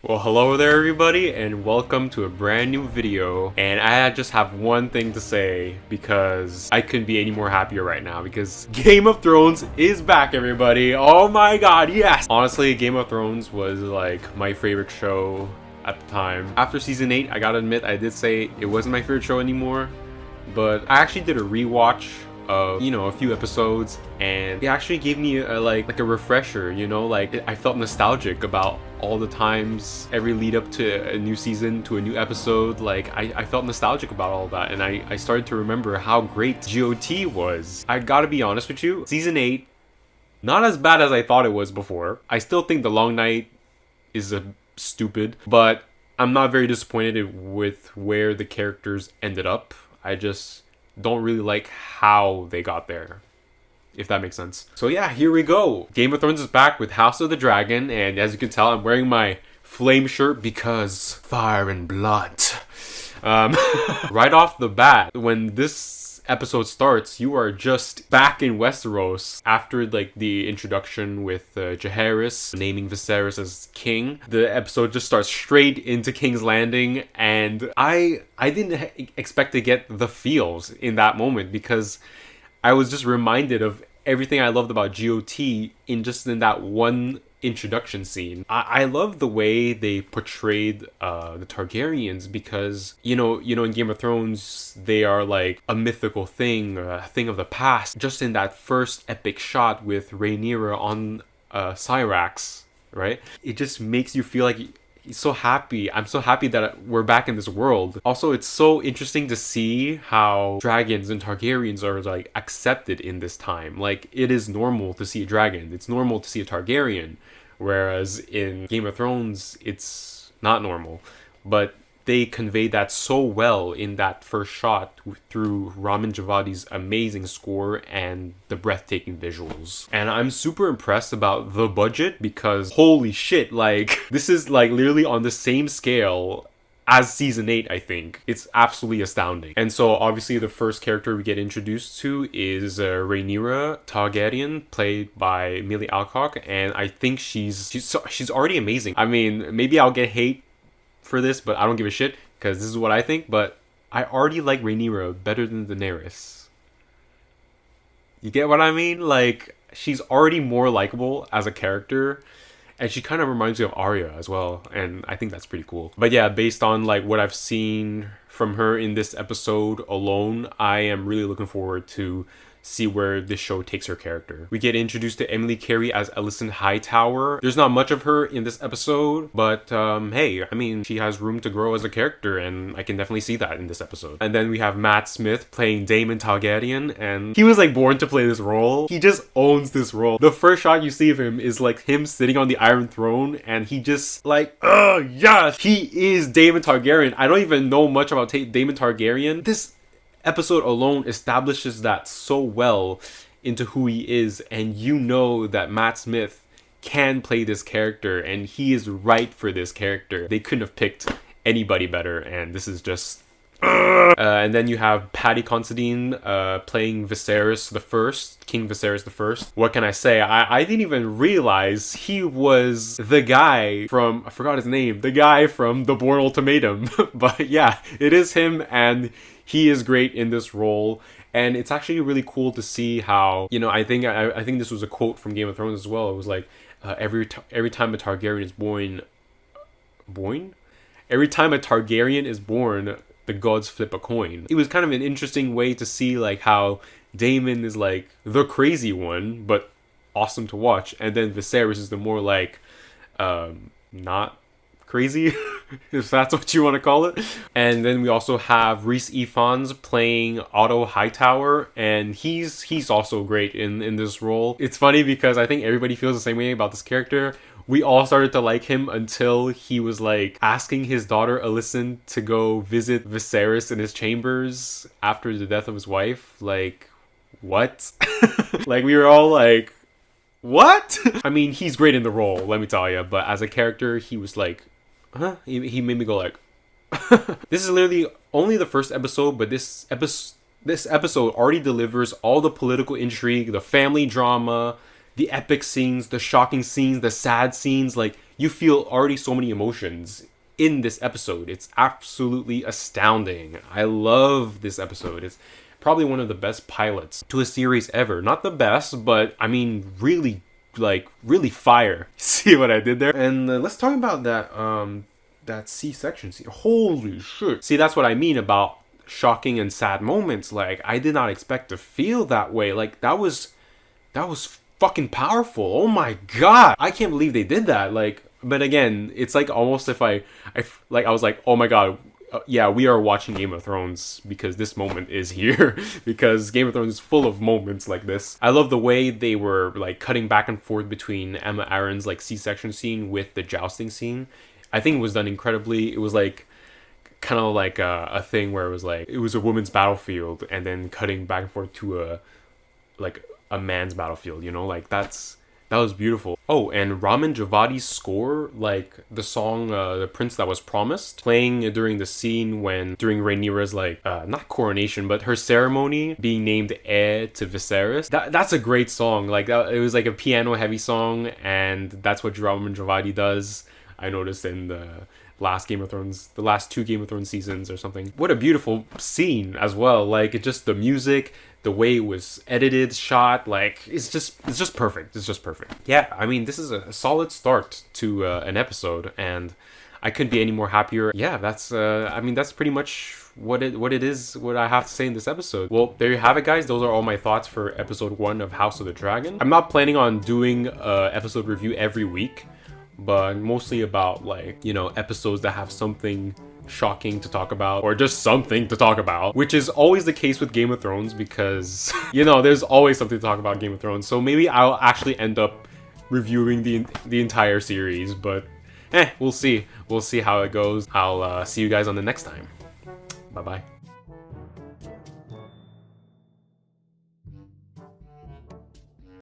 Well, hello there everybody and welcome to a brand new video. And I just have one thing to say because I couldn't be any more happier right now because Game of Thrones is back, everybody. Oh my god, yes! Honestly, Game of Thrones was like my favorite show at the time. After season 8, I gotta admit, I did say it wasn't my favorite show anymore, but I actually did a rewatch of a few episodes, and it actually gave me a like a refresher. I felt nostalgic about all the times, every lead up to a new season, to a new episode. I felt nostalgic about all that, and I started to remember how great GOT was. I gotta be honest with you, season 8, not as bad as I thought it was before. I still think the long night is stupid, but I'm not very disappointed with where the characters ended up. I just don't really like how they got there, if that makes sense. So yeah, here we go. Game of Thrones is back with House of the Dragon, and as you can tell, I'm wearing my flame shirt because fire and blood. Right off the bat, when this episode starts, you are just back in Westeros after the introduction with Heirs naming Viserys as king. The episode just starts straight into King's Landing, and I didn't expect to get the feels in that moment because I was just reminded of everything I loved about GOT in that one introduction scene. I love the way they portrayed the Targaryens because in Game of Thrones they are like a mythical thing, a thing of the past. Just in that first epic shot with Rhaenyra on Syrax, right? It just makes you feel like he's so happy. I'm so happy that we're back in this world. Also, it's so interesting to see how dragons and Targaryens are like accepted in this time. Like, it is normal to see a dragon. It's normal to see a Targaryen. Whereas in Game of Thrones, it's not normal. But they conveyed that so well in that first shot through Ramin Djawadi's amazing score and the breathtaking visuals. And I'm super impressed about the budget because holy shit, this is literally on the same scale as season 8, I think. It's absolutely astounding. And so obviously the first character we get introduced to is Rhaenyra Targaryen, played by Millie Alcock, and I think she's already amazing. I mean, maybe I'll get hate for this, but I don't give a shit because this is what I think. But I already like Rhaenyra better than Daenerys. You get what I mean? She's already more likable as a character, and she kind of reminds me of Arya as well, and I think that's pretty cool. But yeah, based on what I've seen from her in this episode alone, I am really looking forward to see where this show takes her character. We get introduced to Emily Carey as Alicent Hightower. There's not much of her in this episode, but hey, I mean, she has room to grow as a character, and I can definitely see that in this episode. And then we have Matt Smith playing Daemon Targaryen, and he was born to play this role. He just owns this role. The first shot you see of him is him sitting on the Iron Throne, and he just oh yes, he is Daemon Targaryen. I don't even know much about Daemon Targaryen. This episode alone establishes that so well into who he is, and that Matt Smith can play this character, and he is right for this character. They couldn't have picked anybody better, and this is just and then you have Paddy Considine playing Viserys the First, King Viserys the First. What can I say? I didn't even realize he was the guy from, I forgot his name, the guy from The Bourne Ultimatum. But yeah, it is him, and he is great in this role. And it's actually really cool to see how, I think this was a quote from Game of Thrones as well. It was every time a Targaryen is born? Every time a Targaryen is born, the gods flip a coin. It was kind of an interesting way to see how Daemon is the crazy one, but awesome to watch. And then Viserys is the more not crazy, if that's what you want to call it. And then we also have Rhys Ifans playing Otto Hightower, and he's also great in this role. It's funny because I think everybody feels the same way about this character. We all started to like him until he was asking his daughter Alicent to go visit Viserys in his chambers after the death of his wife. What? We were all what? I mean, he's great in the role, let me tell you, but as a character, he was huh? He made me go This is literally only the first episode, but this episode already delivers all the political intrigue, the family drama, the epic scenes, the shocking scenes, the sad scenes. Like, you feel already so many emotions in this episode. It's absolutely astounding. I love this episode. It's probably one of the best pilots to a series ever. Not the best, but I mean, really, like, really fire. See what I did there? And let's talk about that C-section scene. Holy shit. See, that's what I mean about shocking and sad moments. Like, I did not expect to feel that way. Like, that was fucking powerful. Oh my god. I can't believe they did that. Like, but again, it's like almost if I was like, oh my god, yeah, we are watching Game of Thrones because this moment is here. Because Game of Thrones is full of moments like this. I love the way they were like cutting back and forth between Emma Aaron's like C-section scene with the jousting scene. I think it was done incredibly. It was like kind of like a thing where it was like it was a woman's battlefield and then cutting back and forth to a man's battlefield, you know, like that was beautiful. Oh, and Ramin Djawadi's score, like the song The Prince That Was Promised, playing during the scene during Rhaenyra's like not coronation but her ceremony, being named heir to Viserys. That's a great song. Like it was like a piano heavy song, and that's what Ramin Djawadi does. I noticed in the last two Game of Thrones seasons or something. What a beautiful scene as well. Like, it just, the music, the way it was edited, shot, like, it's just perfect. It's just perfect. Yeah, I mean, this is a solid start to an episode, and I couldn't be any more happier. Yeah, that's pretty much what I have to say in this episode. Well, there you have it, guys. Those are all my thoughts for episode 1 of House of the Dragon. I'm not planning on doing a episode review every week, but mostly about, like, you know, episodes that have something shocking to talk about, or just something to talk about, which is always the case with Game of Thrones because, you know, there's always something to talk about Game of Thrones. So maybe I'll actually end up reviewing the entire series, but we'll see how it goes. I'll see you guys on the next time. Bye bye.